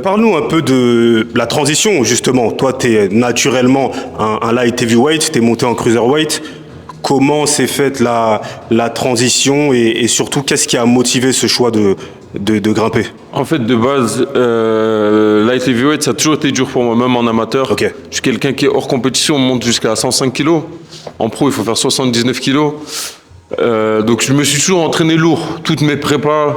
Parle-nous un peu de la transition, justement. Toi, tu es naturellement un light heavyweight, tu es monté en cruiserweight. Comment s'est faite la transition et surtout, qu'est-ce qui a motivé ce choix de grimper? En fait, de base, light heavyweight, ça a toujours été dur pour moi, même en amateur. Ok. Je suis quelqu'un qui est hors compétition, on monte jusqu'à 105 kg. En pro, il faut faire 79 kg. Donc, je me suis toujours entraîné lourd. Toutes mes prépas,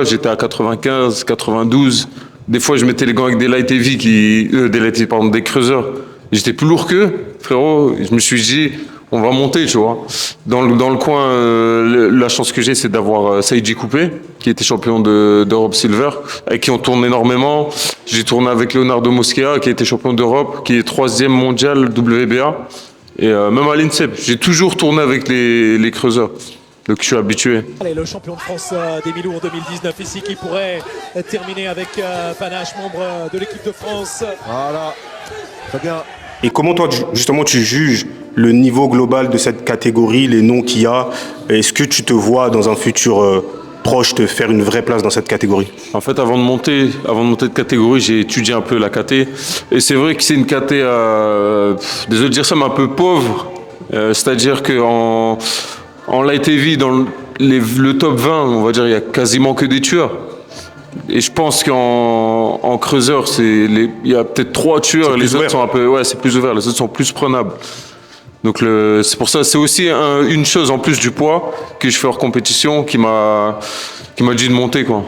j'étais à 95, 92. Des fois, je mettais les gants avec des light heavy, des creuseurs. J'étais plus lourd qu'eux, frérot. Je me suis dit, on va monter, tu vois. Dans le coin, la chance que j'ai, c'est d'avoir Saïdji Coupé, qui était champion d'Europe Silver, avec qui on tourne énormément. J'ai tourné avec Leonardo Moschea, qui était champion d'Europe, qui est 3e mondial WBA. Et même à l'INSEP, j'ai toujours tourné avec les creuseurs. Donc je suis habitué. Allez, le champion de France des mi-lourds 2019 ici qui pourrait terminer avec Panache, membre de l'équipe de France. Voilà, très bien. Et comment toi, justement, tu juges le niveau global de cette catégorie, les noms qu'il y a? Est-ce que tu te vois dans un futur proche te faire une vraie place dans cette catégorie? En fait, avant de monter de catégorie, j'ai étudié un peu la KT. Et c'est vrai que c'est une KT, désolé de dire ça, mais un peu pauvre. C'est-à-dire qu'en light heavy, dans le top 20, on va dire, il y a quasiment que des tueurs. Et je pense qu'en creuseur, il y a peut-être 3 tueurs et les autres sont un peu, ouais, c'est plus ouvert, les autres sont plus prenables. Donc c'est pour ça, c'est aussi une chose en plus du poids que je fais hors compétition qui m'a dit de monter, quoi.